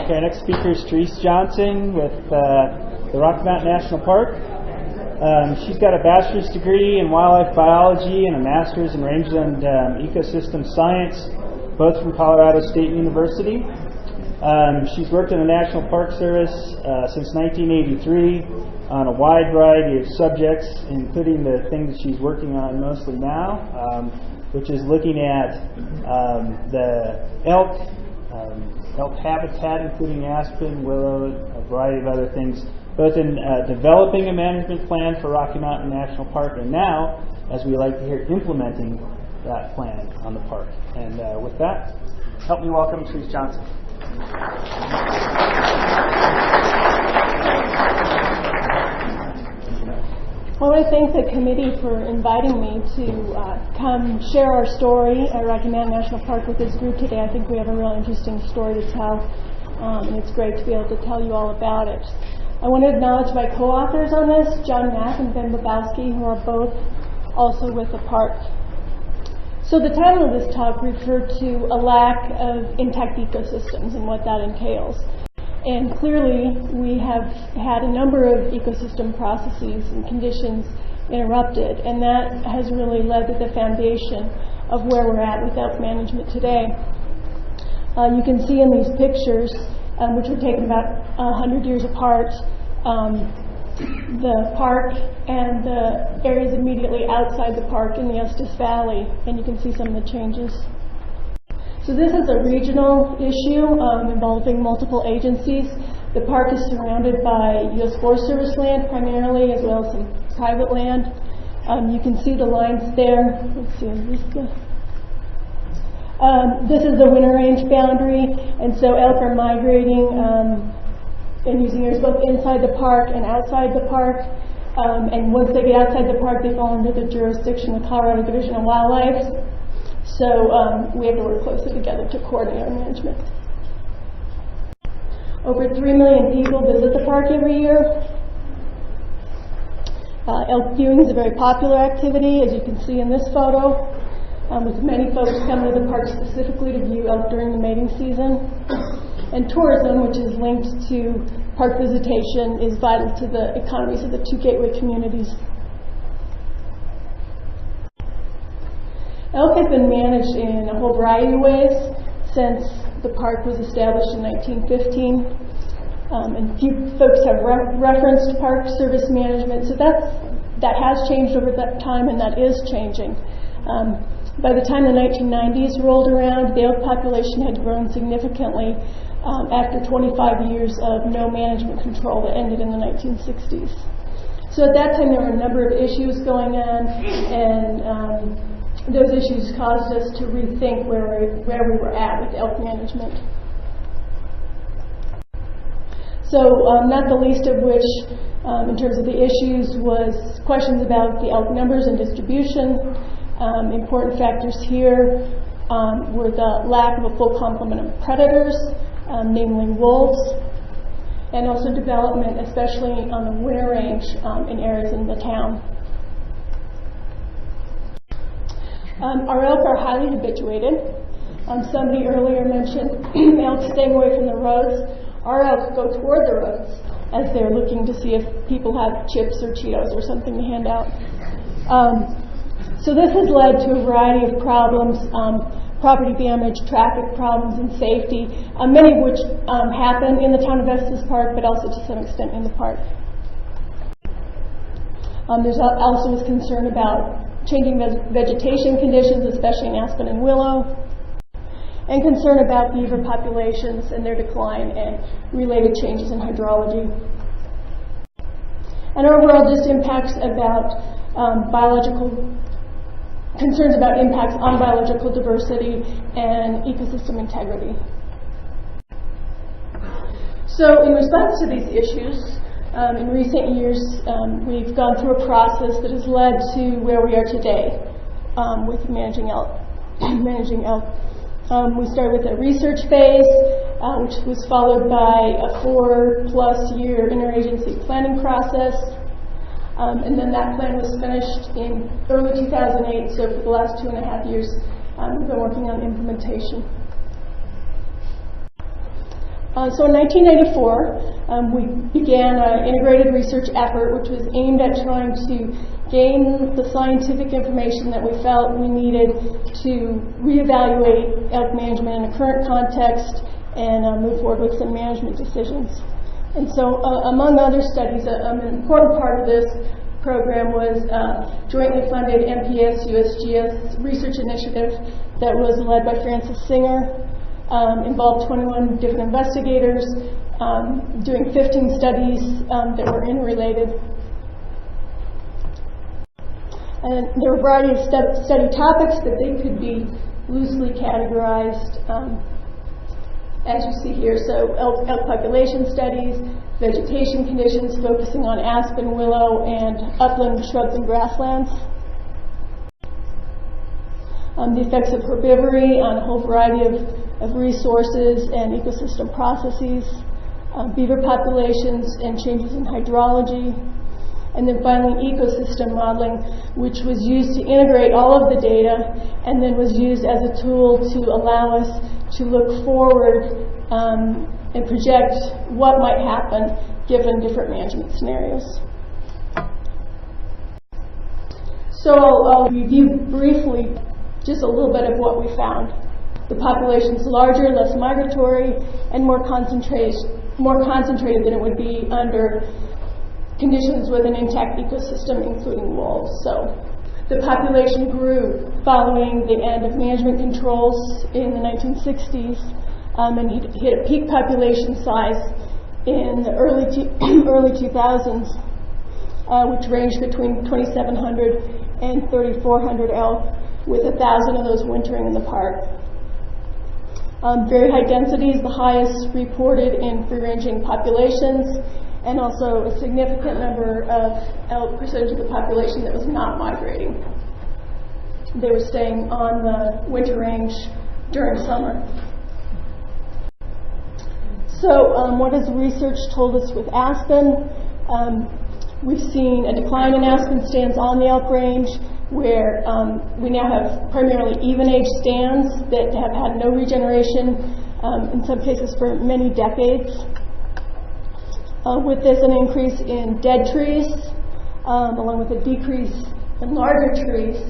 Okay, our next speaker is Therese Johnson with the Rocky Mountain National Park. She's got a bachelor's degree in wildlife biology and a master's in rangeland ecosystem science, both from Colorado State University. She's worked in the National Park Service since 1983 on a wide variety of subjects, including the thing that she's working on mostly now, which is looking at the elk habitat, including Aspen, Willow, a variety of other things, both in developing a management plan for Rocky Mountain National Park and now, as we like to hear, implementing that plan on the park. And with that, help me welcome Therese Johnson. I want to thank the committee for inviting me to come share our story at Rocky Mountain National Park with this group today. I think we have a real interesting story to tell, and it's great to be able to tell you all about it. I want to acknowledge my co-authors on this, John Mack and Ben Babowski, who are both also with the park. So the title of this talk referred to a lack of intact ecosystems and what that entails. And clearly, we have had a number of ecosystem processes and conditions interrupted, and that has really led to the foundation of where we're at with elk management today. You can see in these pictures, which were taken about 100 years apart, the park and the areas immediately outside the park in the Estes Valley, and you can see some of the changes. So this is a regional issue involving multiple agencies. The park is surrounded by U.S. Forest Service land primarily, as well as some private land. You can see the lines there. Let's see, this is the winter range boundary, and so elk are migrating and using areas both inside the park and outside the park. And once they get outside the park, they fall under the jurisdiction of the Colorado Division of Wildlife. So we have to work closely together to coordinate our management. Over 3 million people visit the park every year. Elk viewing is a very popular activity, as you can see in this photo, with many folks coming to the park specifically to view elk during the mating season. And tourism, which is linked to park visitation, is vital to the economies of the two gateway communities. Elk have been managed in a whole variety of ways since the park was established in 1915. And few folks have referenced Park Service management, so that has changed over that time, and that is changing. By the time the 1990s rolled around, the elk population had grown significantly after 25 years of no management control that ended in the 1960s. So at that time, there were a number of issues going on, and those issues caused us to rethink where we were at with elk management. So not the least of which, in terms of the issues, was questions about the elk numbers and distribution. Important factors here were the lack of a full complement of predators, namely wolves, and also development, especially on the winter range in areas in the town. Our elk are highly habituated. Somebody earlier mentioned elk staying away from the roads. Our elk go toward the roads as they're looking to see if people have chips or Cheetos or something to hand out. So this has led to a variety of problems, property damage, traffic problems, and safety, many of which happen in the town of Estes Park, but also to some extent in the park. There's also this concern about changing vegetation conditions, especially in Aspen and Willow, and concern about beaver populations and their decline and related changes in hydrology. And overall, just impacts about concerns about impacts on biological diversity and ecosystem integrity. So in response to these issues, in recent years, we've gone through a process that has led to where we are today with managing elk. We started with a research phase, which was followed by a 4+ year interagency planning process. And then that plan was finished in early 2008, so for the last 2.5 years, we've been working on implementation. So in 1994, we began an integrated research effort which was aimed at trying to gain the scientific information that we felt we needed to reevaluate elk management in a current context and move forward with some management decisions. And so among other studies, an important part of this program was jointly funded NPS-USGS research initiative that was led by Francis Singer. Involved 21 different investigators doing 15 studies that were interrelated. And there were a variety of study topics, but they could be loosely categorized as you see here. So elk population studies, vegetation conditions focusing on aspen, willow, and upland shrubs and grasslands. The effects of herbivory on a whole variety of resources and ecosystem processes, beaver populations and changes in hydrology, and then finally ecosystem modeling, which was used to integrate all of the data and then was used as a tool to allow us to look forward and project what might happen given different management scenarios. So I'll review briefly just a little bit of what we found. The population is larger, less migratory, and more concentrated than it would be under conditions with an intact ecosystem, including wolves. So the population grew following the end of management controls in the 1960s, and hit a peak population size in the early 2000s, which ranged between 2,700 and 3,400 elk, with 1,000 of those wintering in the park. Very high densities, the highest reported in free-ranging populations, and also a significant number of elk percentage of the population that was not migrating. They were staying on the winter range during summer. So what has research told us with aspen? We've seen a decline in aspen stands on the Elk Range, where we now have primarily even-age stands that have had no regeneration, in some cases for many decades. With this, an increase in dead trees, along with a decrease in larger trees,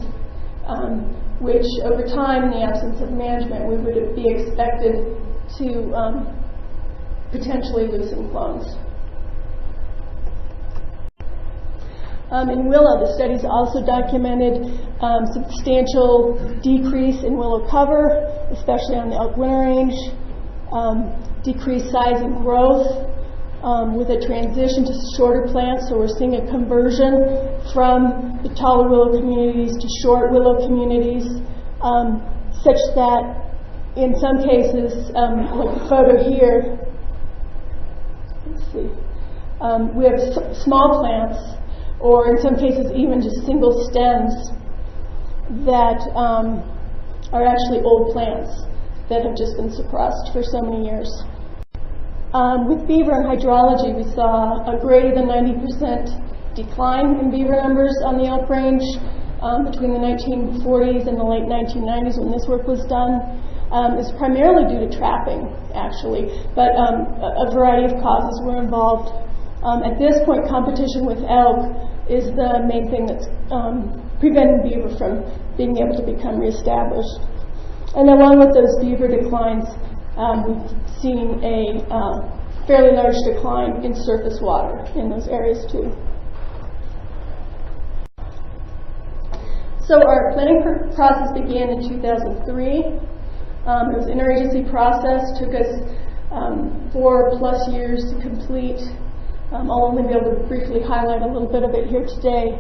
which over time, in the absence of management, we would be expected to potentially loosen clones. In willow, the studies also documented substantial decrease in willow cover, especially on the elk winter range, decreased size and growth with a transition to shorter plants. So we're seeing a conversion from the taller willow communities to short willow communities, such that in some cases, like the photo here, let's see, we have small plants, or in some cases even just single stems that are actually old plants that have just been suppressed for so many years. With beaver and hydrology, we saw a greater than 90% decline in beaver numbers on the Elk Range between the 1940s and the late 1990s when this work was done. It's primarily due to trapping, actually, but a variety of causes were involved. At this point, competition with elk is the main thing that's preventing beaver from being able to become reestablished. And along with those beaver declines, we've seen a fairly large decline in surface water in those areas too. So our planning process began in 2003. It was an interagency process, took us 4+ years to complete. I'll only be able to briefly highlight a little bit of it here today.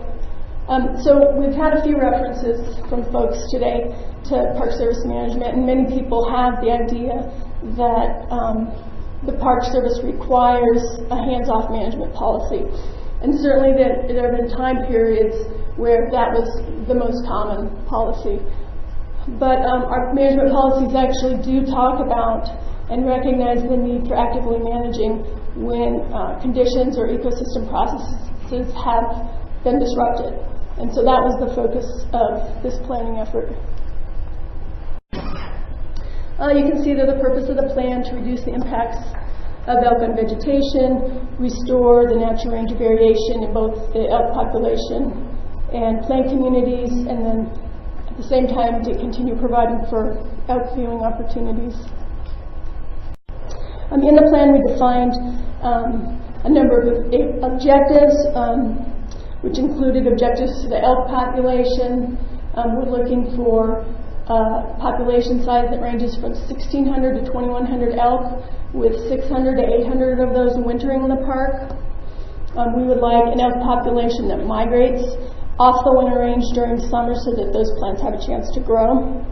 So we've had a few references from folks today to Park Service management, and many people have the idea that the Park Service requires a hands-off management policy. And certainly there have been time periods where that was the most common policy. But our management policies actually do talk about and recognize the need for actively managing when conditions or ecosystem processes have been disrupted. And so that was the focus of this planning effort. You can see that the purpose of the plan to reduce the impacts of elk on vegetation, restore the natural range of variation in both the elk population and plant communities, and then at the same time to continue providing for elk viewing opportunities. In the plan, we defined a number of objectives, which included objectives to the elk population. We're looking for population size that ranges from 1,600 to 2,100 elk, with 600 to 800 of those wintering in the park. We would like an elk population that migrates off the winter range during summer so that those plants have a chance to grow.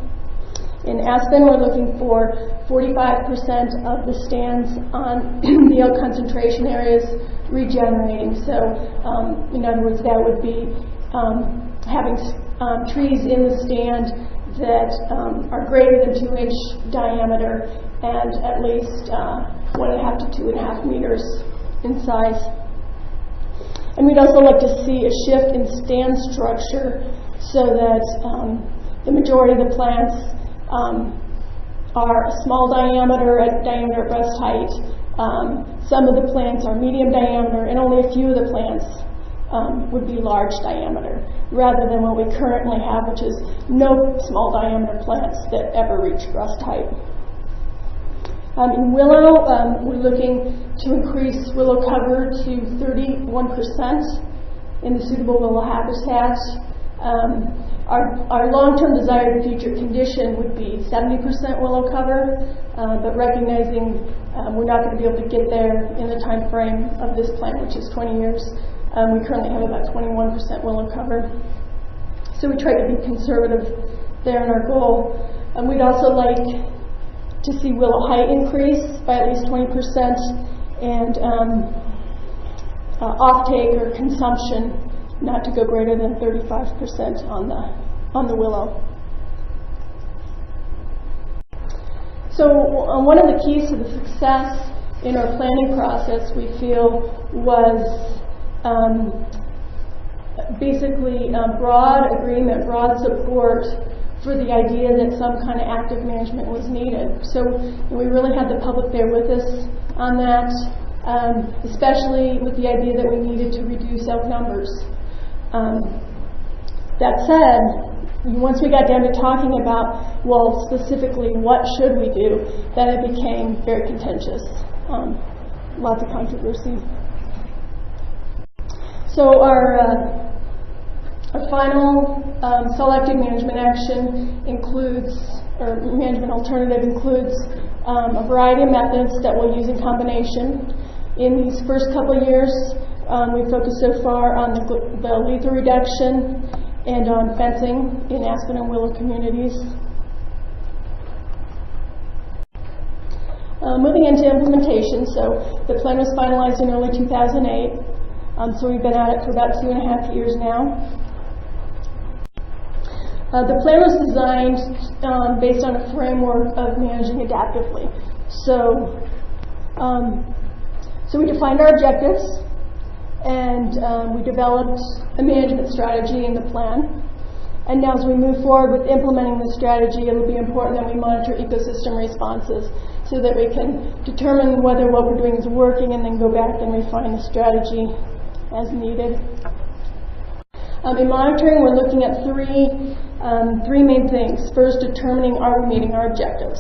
In Aspen, we're looking for 45% of the stands on the elk concentration areas regenerating. So, in other words, that would be having trees in the stand that are greater than 2-inch diameter and at least 1.5 to 2.5 meters in size. And we'd also like to see a shift in stand structure so that the majority of the plants are a small diameter at breast height. Some of the plants are medium diameter, and only a few of the plants would be large diameter, rather than what we currently have, which is no small diameter plants that ever reach breast height. In Willow, we're looking to increase willow cover to 31% in the suitable willow habitat. Our long-term desired future condition would be 70% willow cover, but recognizing we're not going to be able to get there in the time frame of this plan, which is 20 years, we currently have about 21% willow cover. So we try to be conservative there in our goal. We'd also like to see willow height increase by at least 20% and offtake or consumption not to go greater than 35% on the willow. So one of the keys to the success in our planning process, we feel, was basically broad agreement, broad support for the idea that some kind of active management was needed. So we really had the public there with us on that, especially with the idea that we needed to reduce elk numbers. That said, once we got down to talking about, well, specifically what should we do, then it became very contentious. Lots of controversy. So our final selective management action includes, or management alternative includes, a variety of methods that we'll use in combination. In these first couple of years, we focused so far on the lethal reduction and on fencing in Aspen and Willow communities. Moving into implementation, so the plan was finalized in early 2008, so we've been at it for about 2.5 years now. The plan was designed based on a framework of managing adaptively. So we defined our objectives, and we developed a management strategy in the plan. And now as we move forward with implementing the strategy, it will be important that we monitor ecosystem responses so that we can determine whether what we're doing is working and then go back and refine the strategy as needed. In monitoring, we're looking at three main things. First, determining are we meeting our objectives.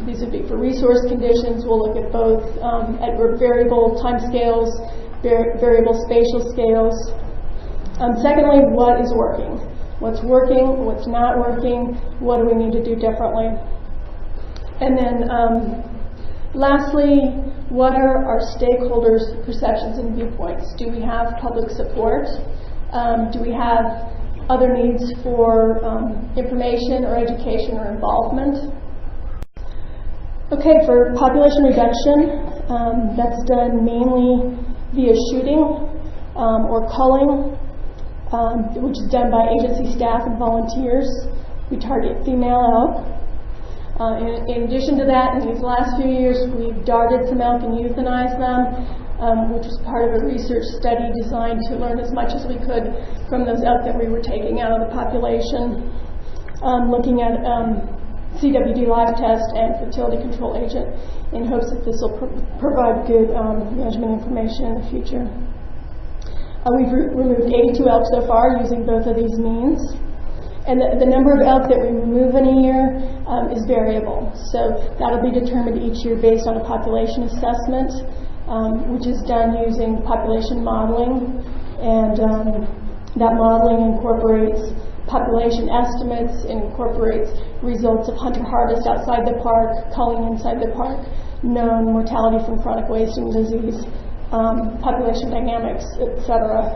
These would be for resource conditions. We'll look at both at variable time scales, variable spatial scales. Secondly, what is working? What's working? What's not working? What do we need to do differently? And then lastly, what are our stakeholders' perceptions and viewpoints? Do we have public support? Do we have other needs for information or education or involvement? Okay, for population reduction, that's done mainly via shooting or culling, which is done by agency staff and volunteers. We target female elk. In addition to that, in these last few years, we've darted some elk and euthanized them, which was part of a research study designed to learn as much as we could from those elk that we were taking out of the population, looking at CWD live test and fertility control agent in hopes that this will provide good management information in the future. We've removed 82 elk so far using both of these means. And the number of elk that we remove in a year is variable. So that'll be determined each year based on a population assessment, which is done using population modeling. And that modeling incorporates population estimates, incorporates results of hunter-harvest outside the park, culling inside the park, known mortality from chronic wasting disease, population dynamics, etc.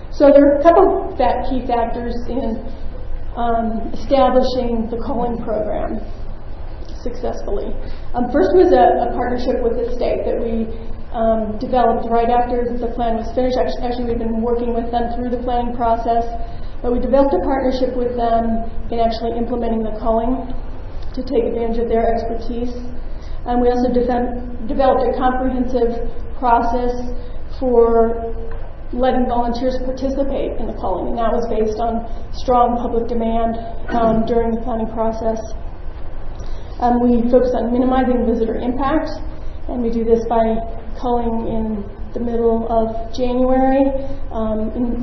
So there are a couple of key factors in establishing the culling program successfully. First was a partnership with the state that we developed right after the plan was finished. Actually, we've been working with them through the planning process, but we developed a partnership with them in actually implementing the culling to take advantage of their expertise. And we also developed a comprehensive process for letting volunteers participate in the culling, and that was based on strong public demand during the planning process. We focus on minimizing visitor impact, and we do this by culling in the middle of January,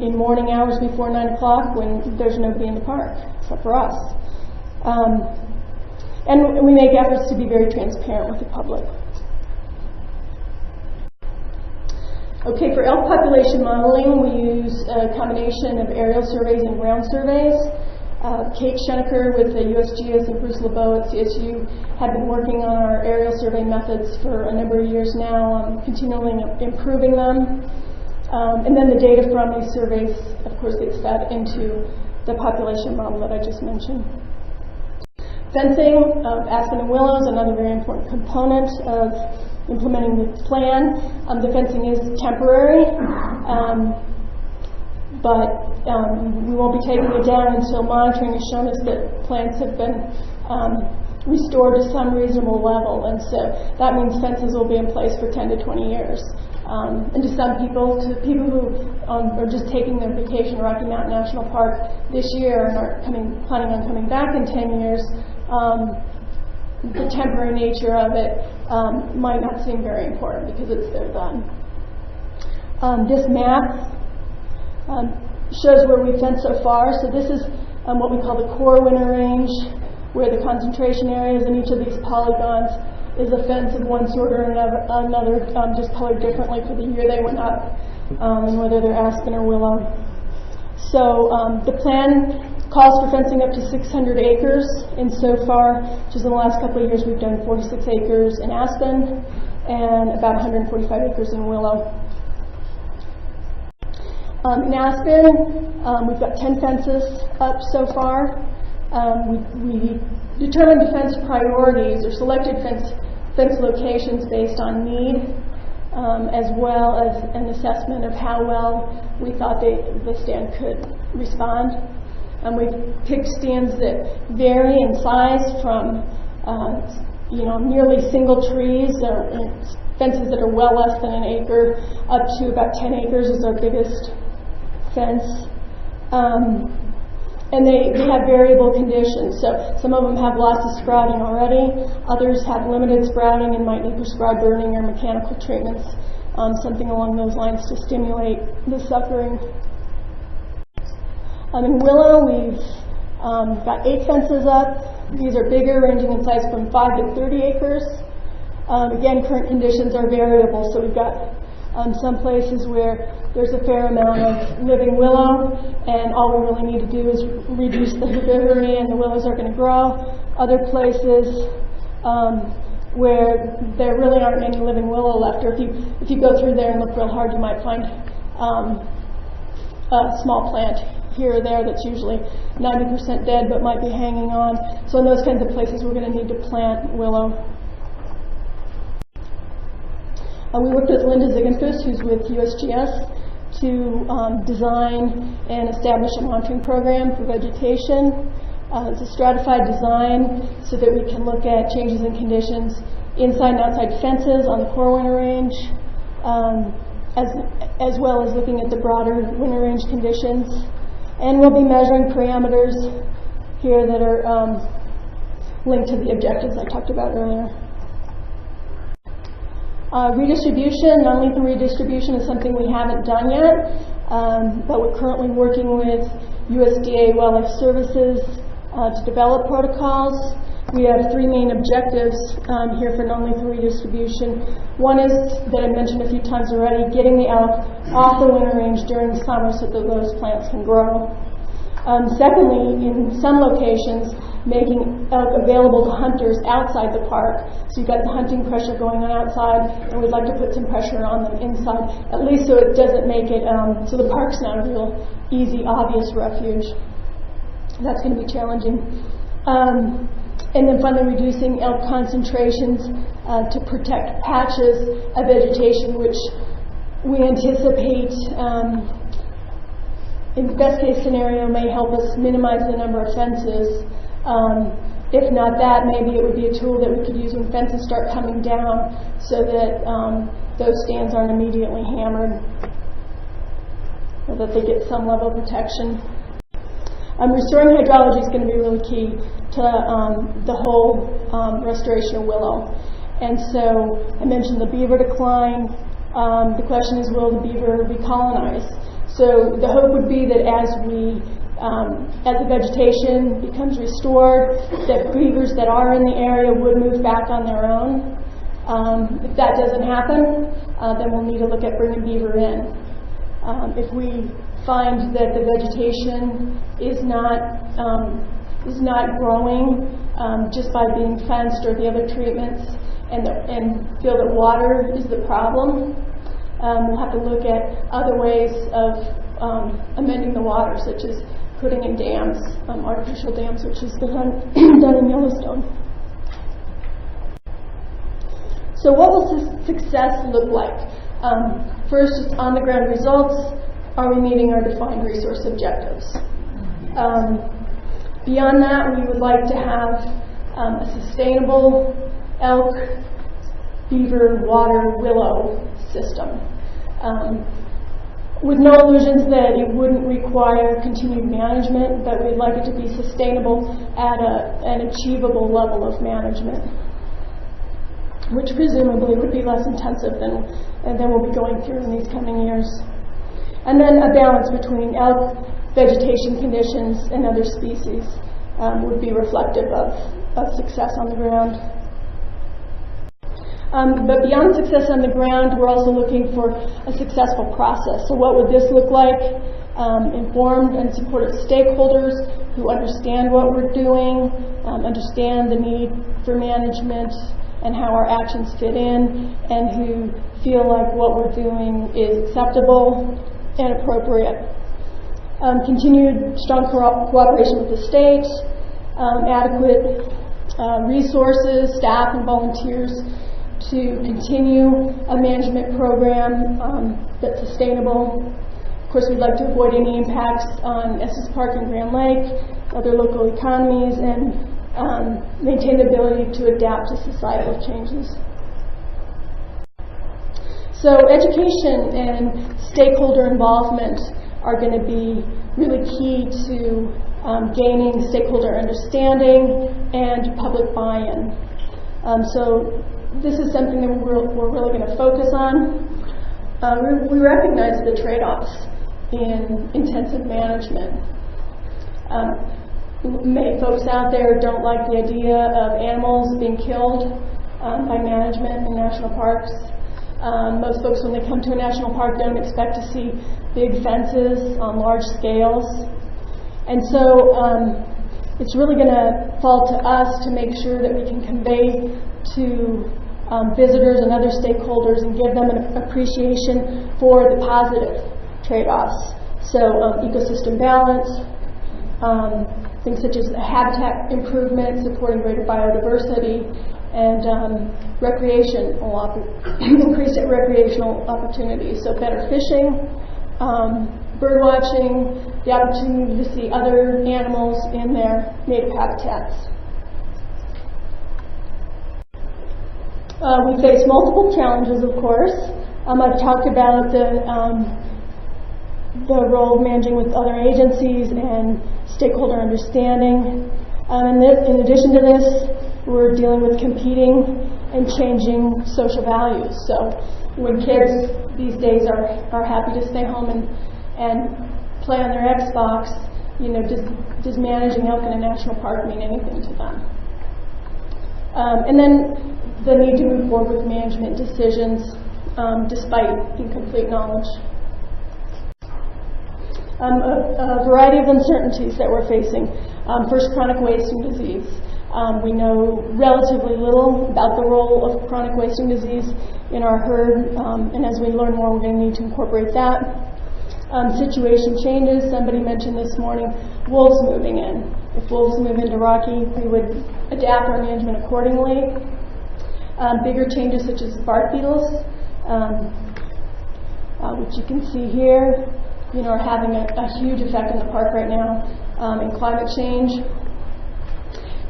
in morning hours before 9 o'clock when there's nobody in the park, except for us. And we make efforts to be very transparent with the public. Okay, for elk population modeling, we use a combination of aerial surveys and ground surveys. Kate Schoenecker with the USGS and Bruce LeBeau at CSU have been working on our aerial survey methods for a number of years now, continually improving them. And then the data from these surveys, of course, gets fed into the population model that I just mentioned. Fencing of Aspen and Willow is another very important component of implementing the plan. The fencing is temporary, but we won't be taking it down until monitoring has shown us that plants have been restored to some reasonable level, and so that means fences will be in place for 10 to 20 years. And to some people, to people who are just taking their vacation to Rocky Mountain National Park this year and are planning on coming back in 10 years, the temporary nature of it might not seem very important because they're done. This map shows where we've fenced so far. So this is what we call the core winter range, where the concentration areas in each of these polygons is a fence of one sort or another, just colored differently for the year they went up, and whether they're aspen or willow. So the plan calls for fencing up to 600 acres, and so far, just in the last couple of years, we've done 46 acres in aspen and about 145 acres in willow. In aspen, we've got 10 fences up so far. We determined the fence priorities or selected fence locations based on need, as well as an assessment of how well we thought the stand could respond. We've picked stands that vary in size from nearly single trees, or fences that are well less than an acre, up to about 10 acres is our biggest fence. And they have variable conditions. So some of them have lots of sprouting already. Others have limited sprouting and might need prescribed burning or mechanical treatments, something along those lines to stimulate the suckering. In willow, we've got 8 fences up. These are bigger, ranging in size from 5 to 30 acres. Again, current conditions are variable, so we've got some places where there's a fair amount of living willow, and all we really need to do is reduce the herbivory, and the willows are going to grow. Other places where there really aren't any living willow left, or if you go through there and look real hard, you might find a small plant here or there that's usually 90% dead but might be hanging on. So in those kinds of places, we're going to need to plant willow. We worked with Linda Ziegenfuss, who's with USGS, to design and establish a monitoring program for vegetation. It's a stratified design so that we can look at changes in conditions inside and outside fences on the core winter range, as well as looking at the broader winter range conditions. And we'll be measuring parameters here that are linked to the objectives I talked about earlier. Redistribution, non-lethal redistribution is something we haven't done yet, but we're currently working with USDA Wildlife Services to develop protocols. We have three main objectives here for non-lethal redistribution. One is, that I mentioned a few times already, getting the elk off the winter range during summer so that those plants can grow. Secondly, in some locations, making elk available to hunters outside the park. So you've got the hunting pressure going on outside, and we'd like to put some pressure on them inside, at least so it doesn't make it, so the park's not a real easy, obvious refuge. That's going to be challenging. And then finally, reducing elk concentrations to protect patches of vegetation, which we anticipate, in the best case scenario, may help us minimize the number of fences. If not that, maybe it would be a tool that we could use when fences start coming down so that those stands aren't immediately hammered, or that they get some level of protection. Restoring hydrology is going to be really key to the whole restoration of Willow. And so I mentioned the beaver decline. The question is, will the beaver recolonize? So the hope would be that as the vegetation becomes restored, that beavers that are in the area would move back on their own. If that doesn't happen, then we'll need to look at bringing beaver in. If we find that the vegetation is not growing just by being fenced or the other treatments, and feel that water is the problem, we'll have to look at other ways of amending the water, such as putting in dams, artificial dams, which is done in Yellowstone. So what will success look like? First, just on-the-ground results. Are we meeting our defined resource objectives? Beyond that, we would like to have a sustainable elk, beaver, water, willow system. With no illusions that it wouldn't require continued management, but we'd like it to be sustainable at an achievable level of management, which presumably would be less intensive than we'll be going through in these coming years. And then a balance between elk, vegetation conditions, and other species would be reflective of success on the ground. But beyond success on the ground, we're also looking for a successful process. So what would this look like? Informed and supportive stakeholders who understand what we're doing, understand the need for management and how our actions fit in, and who feel like what we're doing is acceptable and appropriate. Continued strong cooperation with the state, adequate resources, staff, and volunteers to continue a management program that's sustainable. Of course, we'd like to avoid any impacts on Estes Park and Grand Lake, other local economies, and maintain the ability to adapt to societal changes. So education and stakeholder involvement are going to be really key to gaining stakeholder understanding and public buy-in. So this is something that we're really going to focus on. We recognize the trade-offs in intensive management. Many folks out there don't like the idea of animals being killed by management in national parks. Most folks, when they come to a national park, don't expect to see big fences on large scales. And so it's really going to fall to us to make sure that we can convey to visitors and other stakeholders and give them an appreciation for the positive trade-offs. So ecosystem balance, things such as habitat improvement, supporting greater biodiversity, and increased recreational opportunities. So better fishing, bird watching, the opportunity to see other animals in their native habitats. We face multiple challenges, of course. I've talked about the role of managing with other agencies and stakeholder understanding. And in addition to this, we're dealing with competing and changing social values. So when kids these days are happy to stay home and play on their Xbox, does managing elk in a national park mean anything to them? And then the need to move forward with management decisions despite incomplete knowledge. A variety of uncertainties that we're facing. First, chronic wasting disease. We know relatively little about the role of chronic wasting disease in our herd, and as we learn more, we're going to need to incorporate that. Situation changes. Somebody mentioned this morning wolves moving in. If wolves move into Rocky, we would adapt our management accordingly. Bigger changes such as bark beetles, which you can see here, are having a huge effect in the park right now, in climate change.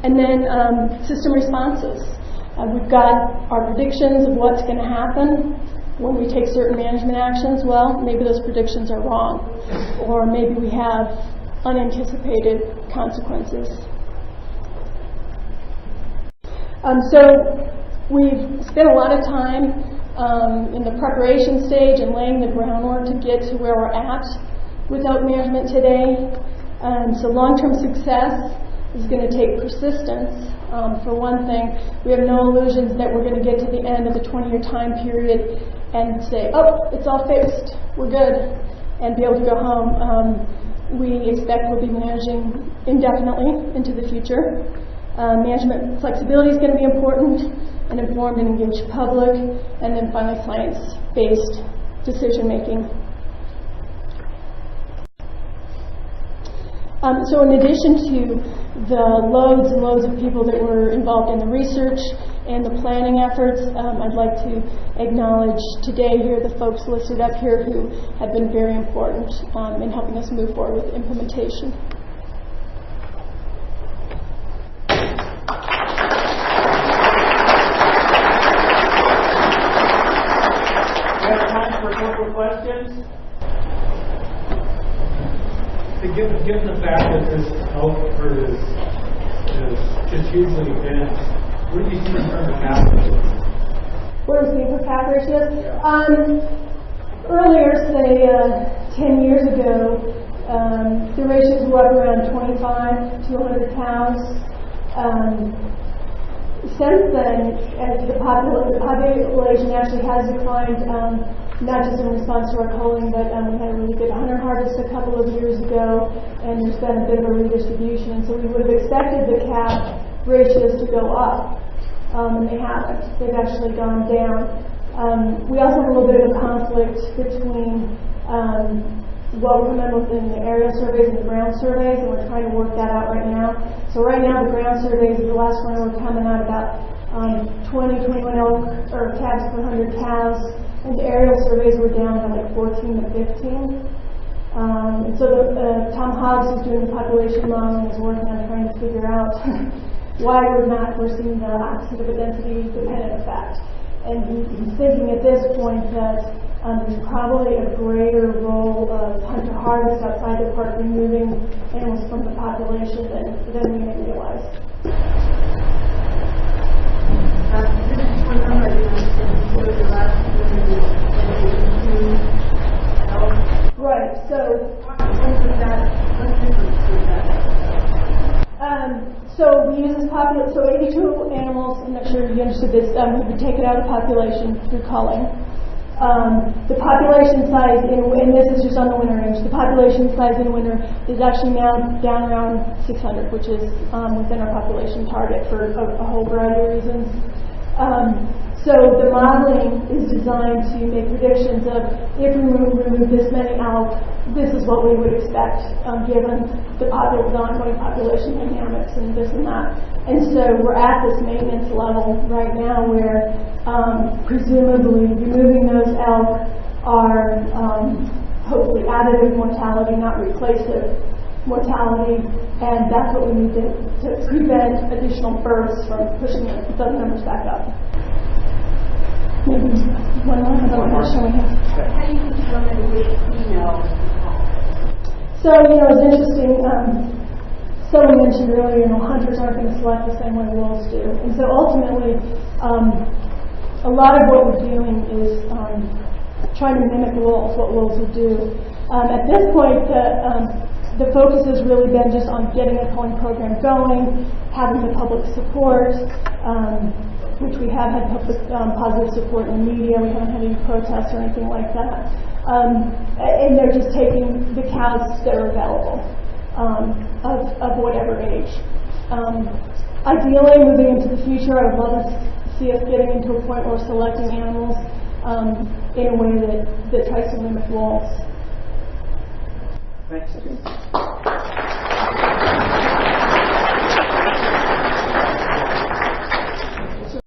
And then system responses. We've got our predictions of what's going to happen when we take certain management actions. Well, maybe those predictions are wrong, or maybe we have unanticipated consequences. So we've spent a lot of time in the preparation stage and laying the groundwork to get to where we're at with elk management today. So long-term success is going to take persistence. For one thing, we have no illusions that we're going to get to the end of the 20-year time period and say, oh, it's all fixed, we're good, and be able to go home. We expect we'll be managing indefinitely into the future. Management flexibility is going to be important, an informed and engaged public, and then finally science-based decision-making. So in addition to the loads and loads of people that were involved in the research and the planning efforts, I'd like to acknowledge today here the folks listed up here who have been very important in helping us move forward with implementation. We have time for a couple of questions. Given the fact that this elk herd is just hugely dense, what do you see in terms of calf ratios? What are we seeing for calf ratios? Earlier, say 10 years ago, the ratios were up around 25 to 100 cows. Since then, as the population actually has declined, not just in response to our culling, but we had a really good hunter harvest a couple of years ago, and there's been a bit of a redistribution. So we would have expected the calf ratios to go up, and they haven't. They've actually gone down. We also have a little bit of a conflict between what we're coming with in the aerial surveys and the ground surveys, and we're trying to work that out right now. So right now, the ground surveys, the last one, we're coming out about 20, 21 elk or calves per 100 cows. And the aerial surveys were down to like 14 to 15. And so Tom Hobbs, who's doing the population modeling, is working on trying to figure out why we're seeing the opposite of a density-dependent effect. And he's thinking at this point that there's probably a greater role of hunter harvest outside the park, removing animals from the population than we may realize. Right, so so we use this so 82 animals, I'm not sure if you understood this, we take it out of the population through culling. The population size, and this is just on the winter range, the population size in winter is actually now down around 600, which is within our population target for a whole variety of reasons. So the modeling is designed to make predictions of if we remove this many elk, this is what we would expect given the ongoing population dynamics and this and that. And so we're at this maintenance level right now where presumably removing those elk are hopefully additive mortality, not replacive mortality, and that's what we need to prevent additional births from pushing the numbers back up. Maybe one more. How do you determine which female? So, it's interesting. someone mentioned earlier, hunters aren't going to select the same way wolves do. And so ultimately, a lot of what we're doing is trying to mimic wolves, what wolves would do. At this point, the focus has really been just on getting the culling program going, having the public support, which we have had public, positive support in the media. We haven't had any protests or anything like that. And they're just taking the cows that are available, of whatever age. Ideally, moving into the future, I would love to see us getting into a point where we're selecting animals in a way that tries to mimic wolves. Thanks.